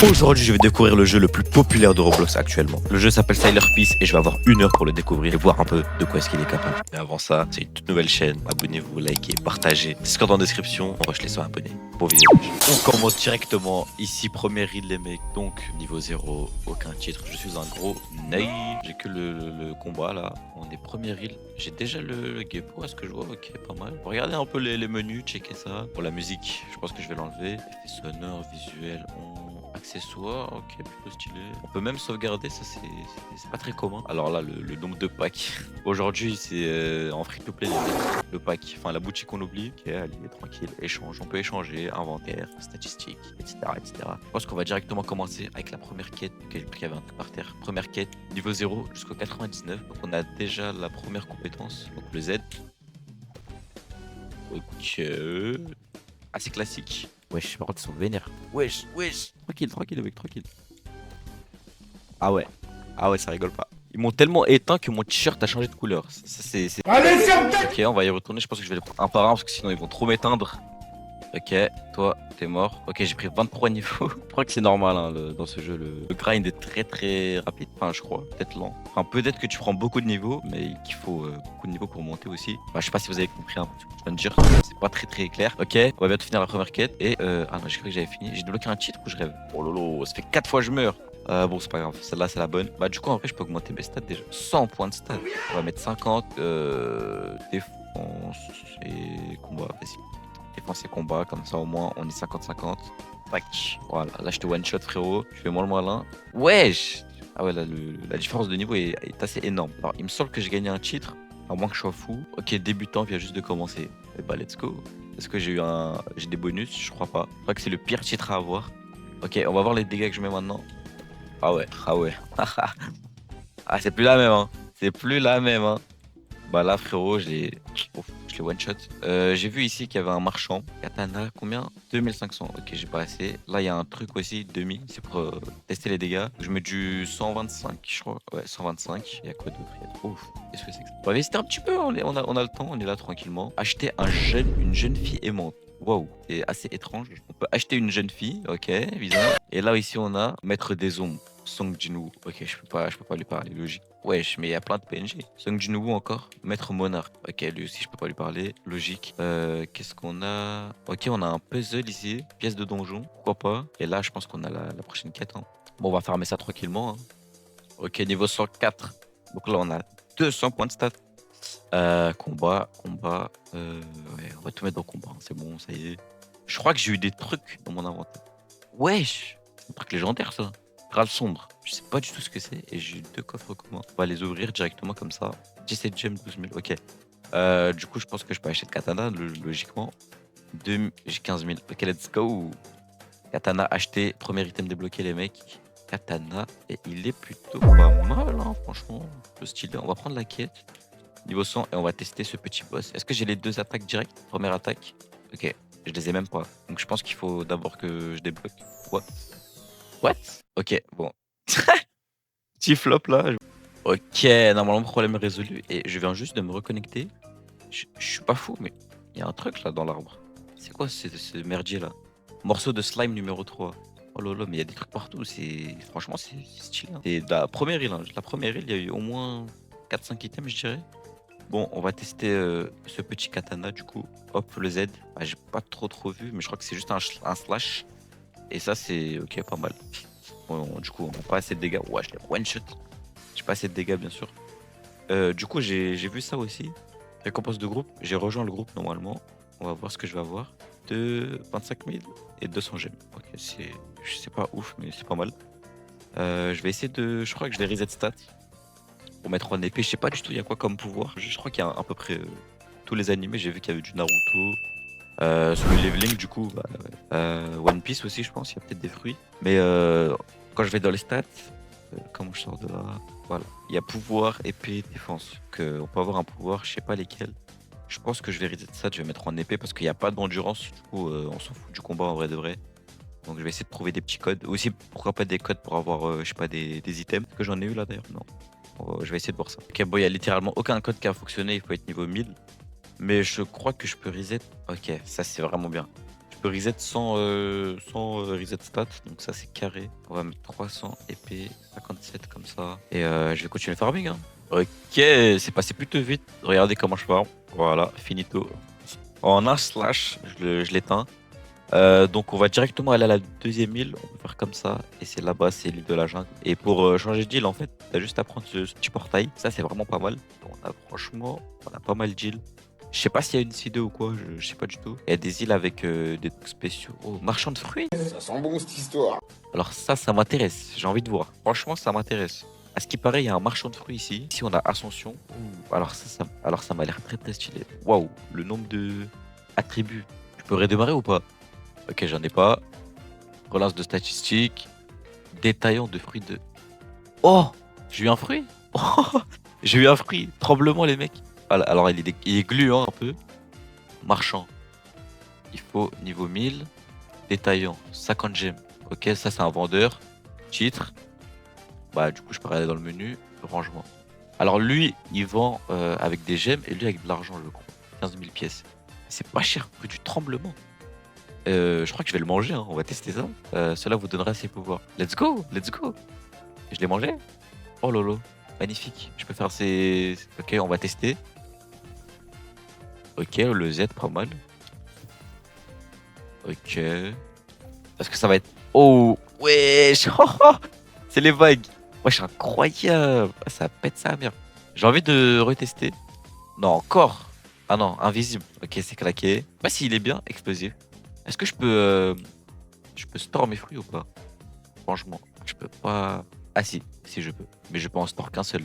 Aujourd'hui, je vais découvrir le jeu le plus populaire de Roblox actuellement. Le jeu s'appelle Tyler Peace et je vais avoir 1 heure pour le découvrir et voir un peu de quoi est-ce qu'il est capable. Mais avant ça, c'est une toute nouvelle chaîne. Abonnez-vous, likez, partagez. Discord en description. On rush les 100 abonnés. Bon visionnage. On commence directement. Ici, première île les mecs. Donc, niveau 0, aucun titre. Je suis un gros naïf. J'ai que le combat là. On est première île. J'ai déjà le Geppo, est-ce que je vois? Ok, pas mal. Regardez un peu les menus, checker ça. Pour la musique, je pense que je vais l'enlever. Effet sonore, visuel, accessoires, ok, plutôt stylé. On peut même sauvegarder, ça c'est pas très commun. Alors là, le nombre de packs. Aujourd'hui, c'est en free-to-play, le pack. Enfin, la boutique, on oublie. Ok, allez, tranquille, échange. On peut échanger, inventaire, statistiques, etc. etc. Je pense qu'on va directement commencer avec la première quête. Ok, j'ai pris qu'il y avait un truc par terre. Première quête, niveau 0 jusqu'au 99. Donc on a déjà la première compétence, donc le Z. Ok. Assez classique. Wesh, par contre, ils sont vénères. Wesh. Tranquille, tranquille, mec, tranquille. Ah ouais. Ah ouais, ça rigole pas. Ils m'ont tellement éteint que mon t-shirt a changé de couleur. Allez, ferme ta... Ok, on va y retourner. Je pense que je vais les prendre un par un parce que sinon ils vont trop m'éteindre. Ok, toi, t'es mort. Ok, j'ai pris 23 niveaux. Je crois que c'est normal hein, dans ce jeu. Le grind est très très rapide. Enfin, je crois. Peut-être lent. Enfin, peut-être que tu prends beaucoup de niveaux, mais qu'il faut beaucoup de niveaux pour monter aussi. Bah, je sais pas si vous avez compris un peu ce que je viens de dire. C'est pas très très clair. Ok, on va bientôt finir la première quête. Et ah non, j'ai cru que j'avais fini. J'ai débloqué un titre ou je rêve? Oh lolo, ça fait 4 fois que je meurs. Bon, c'est pas grave, celle-là c'est la bonne. Bah, du coup, en vrai, je peux augmenter mes stats déjà. 100 points de stats. On va mettre 50 défense et combat. Vas-y. Défense et combat, comme ça au moins on est 50-50. Tac. Voilà, là je te one shot frérot. Je fais moins le malin. Wesh. Ah ouais, là la différence de niveau est assez énorme. Alors, il me semble que j'ai gagné un titre, à moins que je sois fou. Ok, débutant vient juste de commencer. Et bah, let's go. Est-ce que j'ai des bonus? Je crois pas. Je crois que c'est le pire titre à avoir. Ok, on va voir les dégâts que je mets maintenant. Ah ouais, ah ouais. Ah, c'est plus la même, hein. C'est plus la même, hein. Bah là, frérot, je l'ai one shot. J'ai vu ici qu'il y avait un marchand. Katana, combien? 2500. Ok, j'ai pas assez. Là, il y a un truc aussi, demi. C'est pour tester les dégâts. Je mets du 125, je crois. Ouais, 125. Il y a quoi d'autre? Ouf, qu'est-ce que c'est que ça? On va visiter un petit peu. On a le temps. On est là tranquillement. Acheter une jeune fille aimante. Waouh, c'est assez étrange. On peut acheter une jeune fille, ok, évidemment. Et là, ici, on a Maître des Ombres, Song Jinwoo. Ok, je peux pas lui parler, logique. Wesh, mais il y a plein de PNG. Song Jinwoo encore, Maître Monarque. Ok, lui aussi, je peux pas lui parler, logique. Qu'est-ce qu'on a? Ok, on a un puzzle ici, pièce de donjon, pourquoi pas. Et là, je pense qu'on a la prochaine quête. Hein. Bon, on va farmer ça tranquillement. Hein. Ok, niveau 104. Donc là, on a 200 points de stats. Combat. Ouais, on va tout mettre dans combat. Hein. C'est bon, ça y est. Je crois que j'ai eu des trucs dans mon inventaire. Wesh! C'est un truc légendaire ça. Râle sombre. Je sais pas du tout ce que c'est. Et j'ai eu 2 coffres communs. On va les ouvrir directement comme ça. 17 gemmes, 12 000. Ok. Du coup, je pense que je peux acheter de katana, logiquement. J'ai 15 000. Ok, let's go. Katana acheté. Premier item débloqué, les mecs. Katana. Et il est plutôt pas mal, hein, franchement. Le style. On va prendre la quête. Niveau 100 et on va tester ce petit boss. Est-ce que j'ai les 2 attaques directes? Première attaque. Ok, je les ai même pas. Donc je pense qu'il faut d'abord que je débloque. What? Ok, bon. Petit flop là. Ok, normalement problème résolu. Et je viens juste de me reconnecter. Je suis pas fou, mais il y a un truc là dans l'arbre. C'est quoi ce merdier là? Morceau de slime numéro 3. Oh là là, mais il y a des trucs partout. Franchement, c'est stylé. Hein. C'est la première île. Hein. La première île, il y a eu au moins 4-5 items, je dirais. Bon, on va tester ce petit katana du coup. Hop, le Z. Ah, j'ai pas trop vu, mais je crois que c'est juste un slash. Et ça, c'est ok, pas mal. Bon, du coup, on n'a pas assez de dégâts. Ouais, je l'ai one shot. J'ai pas assez de dégâts, bien sûr. Du coup, j'ai vu ça aussi. Récompense de groupe. J'ai rejoint le groupe normalement. On va voir ce que je vais avoir. De 25 000 et 200 gemmes. Ok, c'est pas ouf, mais c'est pas mal. Je vais essayer de. Je crois que je vais reset stats pour mettre en épée. Je sais pas du tout il y a quoi comme pouvoir. Je crois qu'il y a à peu près tous les animés. J'ai vu qu'il y avait du Naruto. Sur le leveling du coup, bah, One Piece aussi je pense, il y a peut-être des fruits. Mais quand je vais dans les stats, comment je sors de là? Voilà, il y a pouvoir, épée, défense. On peut avoir un pouvoir, je sais pas lesquels. Je pense que je vais reset ça, je vais mettre en épée parce qu'il n'y a pas d'endurance. Du coup, on s'en fout du combat en vrai de vrai. Donc je vais essayer de trouver des petits codes. Aussi, pourquoi pas des codes pour avoir, je sais pas, des items. Est-ce que j'en ai eu là d'ailleurs? Non. Je vais essayer de voir ça. Ok, bon, il y a littéralement aucun code qui a fonctionné, il faut être niveau 1000. Mais je crois que je peux reset. Ok, ça c'est vraiment bien. Je peux reset sans reset stat. Donc ça, c'est carré. On va mettre 300 épée, 57 comme ça. Et je vais continuer le farming. Hein. Ok, c'est passé plutôt vite. Regardez comment je farm. Voilà, finito. En un slash, je l'éteins. Donc on va directement aller à la deuxième île, on peut faire comme ça, et c'est là-bas, c'est l'île de la jungle. Et pour changer d'île, en fait, t'as juste à prendre ce petit portail, ça c'est vraiment pas mal. Franchement, on a pas mal d'îles. Je sais pas s'il y a une C2 ou quoi, je sais pas du tout. Il y a des îles avec des trucs spéciaux. Oh, marchand de fruits. Ça sent bon cette histoire. Alors ça m'intéresse, j'ai envie de voir. Franchement, ça m'intéresse. À ce qui paraît, il y a un marchand de fruits ici. Ici, on a Ascension. Ouh, alors ça m'a l'air très très stylé. Waouh, le nombre de attributs. Je peux redémarrer ou pas? Ok, j'en ai pas. Relance de statistiques. Détaillant de fruits de... Oh! J'ai eu un fruit? Oh, j'ai eu un fruit. Tremblement, les mecs. Alors, il est gluant un peu. Marchand. Il faut niveau 1000. Détaillant, 50 gemmes. Ok, ça, c'est un vendeur. Titre. Bah, du coup, je peux regarder dans le menu. Rangement. Alors, lui, il vend avec des gemmes et lui avec de l'argent, je crois. 15 000 pièces. C'est pas cher, prix du tremblement. Je crois que je vais le manger, hein. On va tester ça. Cela vous donnera ses pouvoirs. Let's go, let's go. Je l'ai mangé. Oh lolo, magnifique. Je peux faire ces... Ok, on va tester. Ok, le Z, pas mal. Ok. Est-ce que ça va être... Oh, wesh. C'est les vagues. Wesh, incroyable. Ah, ça pète sa mère. J'ai envie de retester. Non, encore. Ah non, invisible. Ok, c'est claqué. Je sais pas s'il est bien, explosif. Est-ce que je peux store mes fruits ou pas? Franchement, je peux pas. Ah si je peux. Mais je peux en store qu'un seul.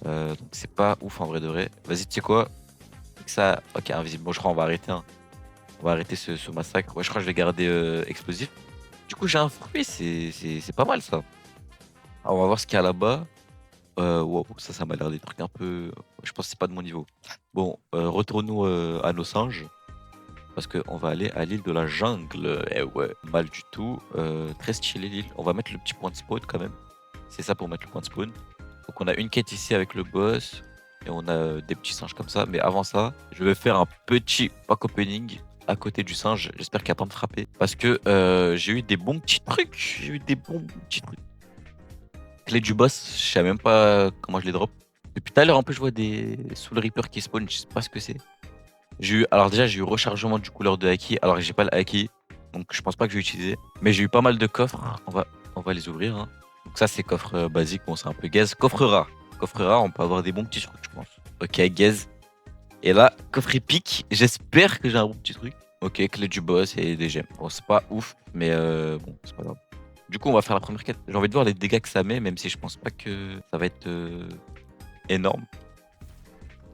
Donc c'est pas ouf en vrai de vrai. Vas-y, tu sais quoi? Ça. Ok, invisible. Bon, je crois qu'on va arrêter. Hein. On va arrêter ce massacre. Ouais, je crois que je vais garder explosif. Du coup, j'ai un fruit. C'est pas mal ça. Alors, on va voir ce qu'il y a là-bas. Wow, ça m'a l'air des trucs un peu. Je pense que c'est pas de mon niveau. Bon, retournons à nos singes. Parce qu'on va aller à l'île de la jungle. Eh ouais, mal du tout. Très stylé l'île. On va mettre le petit point de spawn quand même. C'est ça pour mettre le point de spawn. Donc on a une quête ici avec le boss. Et on a des petits singes comme ça. Mais avant ça, je vais faire un petit pack opening à côté du singe. J'espère qu'il va pas me frapper. Parce que j'ai eu des bons petits trucs. J'ai eu des bons petits trucs. Clé du boss, je sais même pas comment je les drop. Depuis tout à l'heure, en plus, je vois des Soul Reaper qui spawn. Je sais pas ce que c'est. Alors déjà j'ai eu rechargement du couleur de Haki, alors j'ai pas le Haki, donc je pense pas que je vais utiliser. Mais j'ai eu pas mal de coffres, on va les ouvrir. Hein. Donc ça c'est coffre basique, bon c'est un peu gaze. Coffre rare, on peut avoir des bons petits trucs je pense. Ok, gaze. Et là, coffre épique, j'espère que j'ai un bon petit truc. Ok, clé du boss et des gemmes. Bon c'est pas ouf, mais bon c'est pas grave. Du coup on va faire la première quête. J'ai envie de voir les dégâts que ça met, même si je pense pas que ça va être énorme.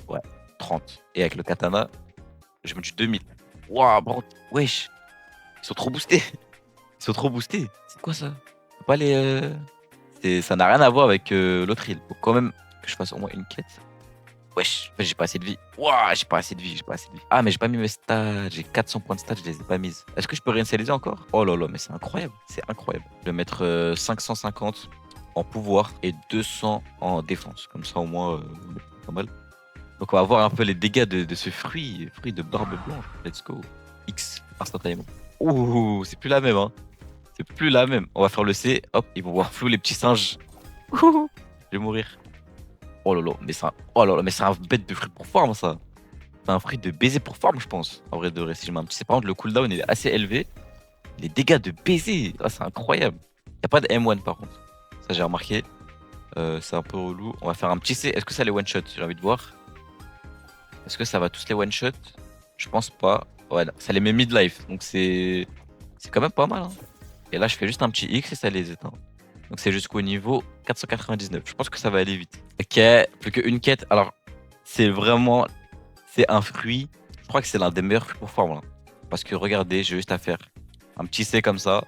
Ouais, 30. Et avec le katana, je me dis 2000. Waouh, bro, wesh. Ils sont trop boostés. Ils sont trop boostés. C'est quoi ça? Faut pas les. Ça n'a rien à voir avec l'autre île. Faut quand même que je fasse au moins une quête. Wesh, j'ai pas assez de vie. Waouh, j'ai pas assez de vie, j'ai pas assez de vie. Ah, mais j'ai pas mis mes stats. J'ai 400 points de stats, je les ai pas mises. Est-ce que je peux réinitialiser encore? Oh là là, mais c'est incroyable. C'est incroyable. Je vais mettre 550 en pouvoir et 200 en défense. Comme ça, au moins, pas mal. Donc on va voir un peu les dégâts de ce fruit de barbe blanche. Let's go. X instantanément. Ouh, c'est plus la même, hein. C'est plus la même. On va faire le C. Hop, ils vont voir flou les petits singes. Ouh, je vais mourir. Oh là là, mais c'est un bête de fruit pour farm ça. C'est un fruit de baiser pour farm, je pense. En vrai de vrai, si je mets un petit C, par contre, le cooldown il est assez élevé. Les dégâts de baiser, ah, c'est incroyable. Y a pas de M1 par contre. Ça j'ai remarqué. C'est un peu relou. On va faire un petit C. Est-ce que ça les one shot? J'ai envie de voir. Est-ce que ça va tous les one shot? Je pense pas. Ouais, ça les met mid-life. Donc c'est quand même pas mal. Hein. Et là, je fais juste un petit X et ça les éteint. Donc c'est jusqu'au niveau 499. Je pense que ça va aller vite. Ok, plus qu'une quête. Alors, c'est vraiment. C'est un fruit. Je crois que c'est l'un des meilleurs fruits pour farm. Là. Parce que regardez, j'ai juste à faire un petit C comme ça.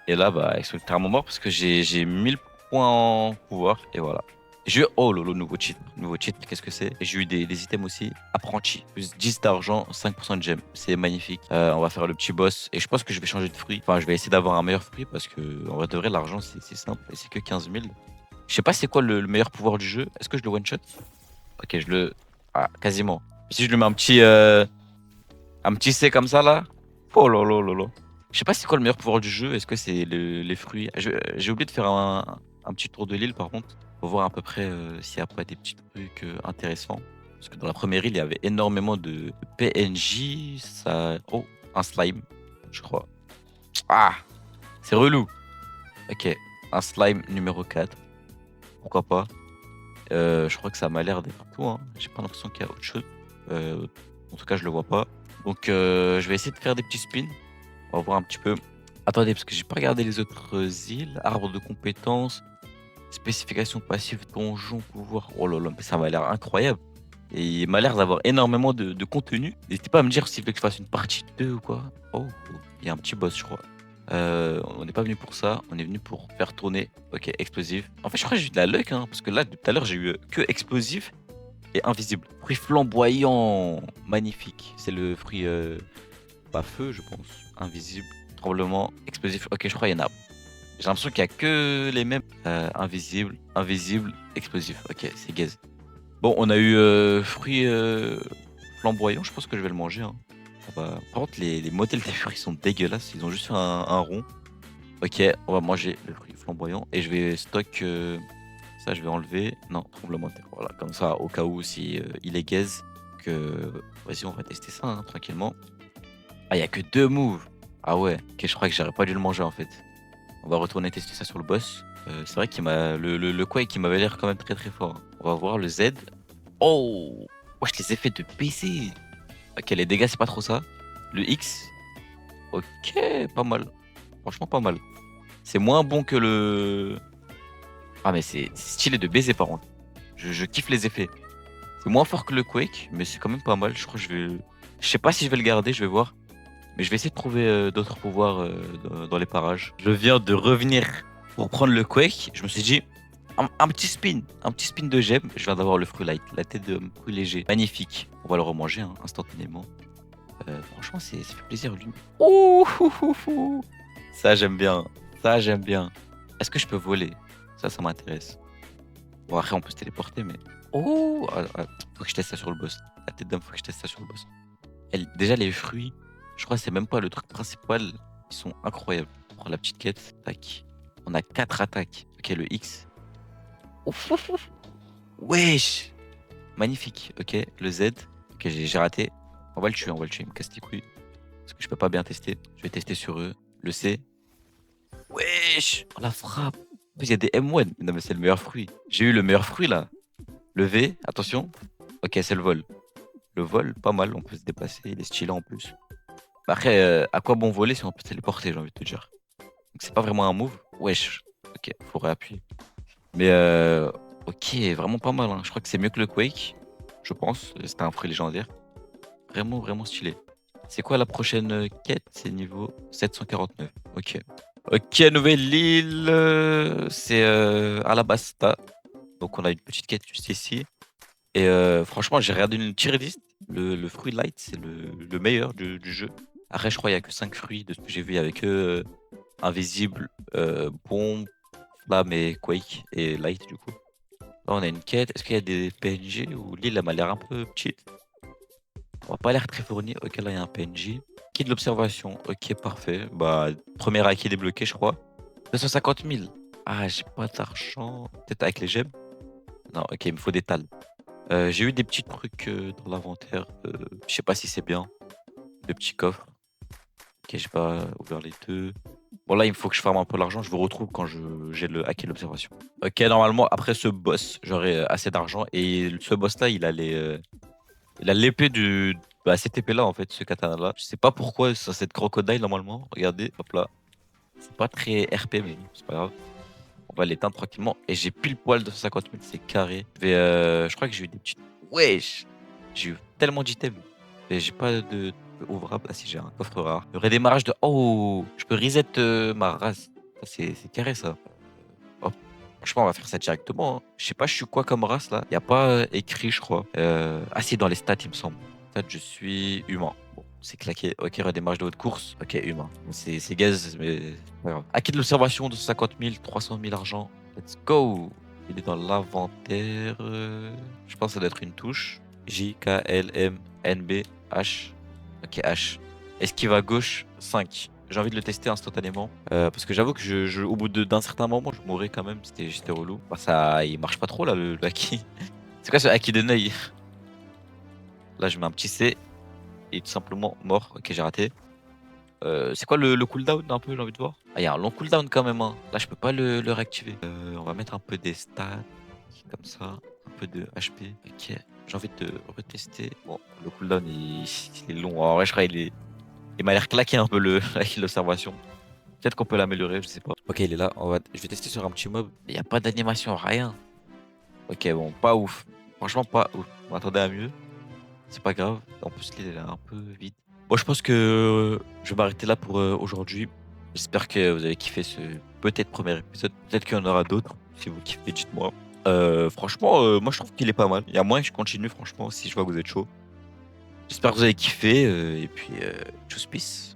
Et là, bah, ils sont littéralement morts parce que j'ai 1000 points en pouvoir. Et voilà. J'ai eu, oh lolo, nouveau cheat. Nouveau cheat, qu'est-ce que c'est? J'ai eu des items aussi. Apprenti. Plus 10 d'argent, 5% de gemmes. C'est magnifique. On va faire le petit boss. Et je pense que je vais changer de fruit. Enfin, je vais essayer d'avoir un meilleur fruit parce que, en vrai de vrai, l'argent, c'est simple. Et c'est que 15 000. Je sais pas c'est quoi le meilleur pouvoir du jeu. Est-ce que je le one-shot? Ok, Ah, quasiment. Si je lui mets un petit C comme ça, là. Oh là là là là. Je sais pas c'est quoi le meilleur pouvoir du jeu. Est-ce que c'est les fruits? J'ai oublié de faire un petit tour de l'île par contre. Pour voir à peu près s'il n'y a pas des petits trucs intéressants. Parce que dans la première île, il y avait énormément de PNJ. Ça... Oh, un slime, je crois. Ah, c'est relou. Ok, un slime numéro 4. Pourquoi pas. Je crois que ça m'a l'air d'être tout. Hein. J'ai pas l'impression qu'il y a autre chose. En tout cas, je le vois pas. Donc, je vais essayer de faire des petits spins. On va voir un petit peu. Attendez, parce que j'ai pas regardé les autres îles. Arbre de compétences, spécification passive, donjon, pouvoir. Oh là là, mais ça m'a l'air incroyable. Et il m'a l'air d'avoir énormément de contenu. N'hésitez pas à me dire si vous voulez que je fasse une partie 2 ou quoi. Oh, il y a un petit boss, je crois. On n'est pas venu pour ça, on est venu pour faire tourner. Ok, explosif. En fait, je crois que j'ai eu de la luck, hein, parce que là, tout à l'heure, j'ai eu que explosif et invisible. Fruit flamboyant, magnifique. C'est le fruit pas feu, je pense. Invisible, tremblement, explosif. Ok, je crois qu'il y en a. J'ai l'impression qu'il y a que les mêmes. Invisible, invisible, explosif. Ok, c'est gaze. Bon, on a eu fruit flamboyant, je pense que je vais le manger. Hein. Par contre, les modèles des fruits sont dégueulasses, ils ont juste fait un rond. Ok, on va manger le fruit flamboyant et je vais stock ça, je vais enlever. Non, tremblement de terre. Voilà, comme ça, au cas où si il est gaze, que vas-y, on va tester ça hein, tranquillement. Ah, il y a que 2 moves. Ah ouais, ok, je crois que j'aurais pas dû le manger en fait. On va retourner tester ça sur le boss. C'est vrai qu'il m'a le Quake qui m'avait l'air quand même très très fort. Hein. On va voir le Z. Oh, wesh, les effets de PC. Ok, les dégâts, c'est pas trop ça. Le X. Ok, pas mal. Franchement, pas mal. C'est moins bon que le. Ah, mais c'est stylé de baiser par contre. Je kiffe les effets. C'est moins fort que le Quake, mais c'est quand même pas mal. Je crois que je vais. Je sais pas si je vais le garder, je vais voir. Mais je vais essayer de trouver d'autres pouvoirs dans les parages. Je viens de revenir pour prendre le Quake. Je me suis dit, un petit spin. Un petit spin de gemme. Je viens d'avoir le fruit light. La tête de fruit léger. Magnifique. On va le remanger hein, instantanément. Franchement, ça fait plaisir. Lui. Ouh, ouh, ouh, ouh. Ça, j'aime bien. Ça, j'aime bien. Est-ce que je peux voler? Ça m'intéresse. Bon, après, on peut se téléporter, mais. Oh! Faut que je teste ça sur le boss. La tête d'homme, faut que je teste ça sur le boss. Déjà, les fruits, je crois que c'est même pas le truc principal. Ils sont incroyables. On prend la petite quête. Tac. On a 4 attaques. Ok, le X. Ouf, ouf, ouf. Wesh! Magnifique. Ok, le Z. Ok, j'ai raté. On va le tuer, on va le tuer. Il me casse les couilles. Parce que je peux pas bien tester. Je vais tester sur eux. Le C. Wesh! Oh, la frappe! En plus, il y a des M1. Non, mais c'est le meilleur fruit. J'ai eu le meilleur fruit là. Le V, attention. Ok, c'est le vol. Le vol, pas mal. On peut se déplacer. Il est stylé en plus. Bah, après, à quoi bon voler si on peut se téléporter, j'ai envie de te dire. Donc, c'est pas vraiment un move. Wesh. Ok, faut réappuyer. Mais ok, vraiment pas mal. Hein. Je crois que c'est mieux que le Quake. Je pense. C'était un fruit légendaire. Vraiment, vraiment stylé. C'est quoi la prochaine quête? C'est niveau 749. Ok. Ok, nouvelle île. C'est Alabasta. Donc on a une petite quête juste ici. Et franchement, j'ai regardé une tier list. Le fruit light, c'est le meilleur du jeu. Après, je crois qu'il n'y a que 5 fruits de ce que j'ai vu avec eux. Invisible, bombe, flamme et quake. Et light du coup. Là, on a une quête. Est-ce qu'il y a des PNG ou l'île elle m'a l'air un peu petite? On va pas l'air très fourni. Ok, là, il y a un PNJ. Qui de l'observation. Ok, parfait. Bah, premier acquis débloqué, je crois. 250 000. Ah, j'ai pas d'argent. Peut-être avec les gemmes. Non, ok, il me faut des tals. J'ai eu des petits trucs dans l'inventaire. Je sais pas si c'est bien. Le petit coffre. Ok, j'ai pas ouvert les deux. Bon, là, il me faut que je farme un peu l'argent. Je vous retrouve quand j'ai le hacké l'observation. Ok, normalement, après ce boss, j'aurai assez d'argent. Et ce boss-là, il a l'épée du. Bah, cette épée-là, en fait, ce katana-là. Je sais pas pourquoi, c'est cette crocodile, normalement. Regardez, hop là. C'est pas très RP, mais c'est pas grave. On va l'éteindre tranquillement. Et j'ai pile poil 250 000, c'est carré. Je crois que j'ai eu des petites. Wesh! J'ai eu tellement d'items. Et j'ai pas de ouvrable. Ah si, j'ai un coffre rare. Le redémarrage de. Oh! Je peux reset ma race. Ça, c'est carré ça. Hop. Franchement, on va faire ça directement. Hein. Je sais pas, je suis quoi comme race là? Y a pas écrit, je crois. Ah si, dans les stats, il me semble. Stats, je suis humain. Bon, c'est claqué. Ok, redémarrage de haute course. Ok, humain. C'est gaz, mais c'est pas grave. Acquis de l'observation de 50 000, 300 000 argent. Let's go! Il est dans l'inventaire. Je pense que ça doit être une touche. J, K, L, M, N, B, H. Ok, H. Esquive à gauche, 5. J'ai envie de le tester instantanément. Parce que j'avoue que au bout d'un certain moment, je mourrais quand même. C'était relou. Bah, ça, il marche pas trop là, le haki. C'est quoi ce haki de Neuil? Là, je mets un petit C et tout simplement mort. Ok, j'ai raté. C'est quoi le cooldown un peu, j'ai envie de voir? Ah, il y a un long cooldown quand même, hein. Là, je peux pas le réactiver. On va mettre un peu des stats, comme ça. Un peu de HP. Ok, j'ai envie de retester. Bon, le cooldown, il est long. En vrai, je crois il m'a l'air claqué un peu avec l'observation. Peut-être qu'on peut l'améliorer, je sais pas. Ok, il est là. Je vais tester sur un petit mob. Il n'y a pas d'animation, rien. Ok, bon, pas ouf. Franchement, pas ouf. On m'attendait à mieux. C'est pas grave. En plus, il est un peu vide. Bon, je pense que je vais m'arrêter là pour aujourd'hui. J'espère que vous avez kiffé ce peut-être premier épisode. Peut-être qu'il y en aura d'autres. Si vous kiffez, dites-moi. Franchement, moi je trouve qu'il est pas mal. Il y a moyen que je continue, franchement, si je vois que vous êtes chaud. J'espère que vous avez kiffé. Et puis, tchuss, peace.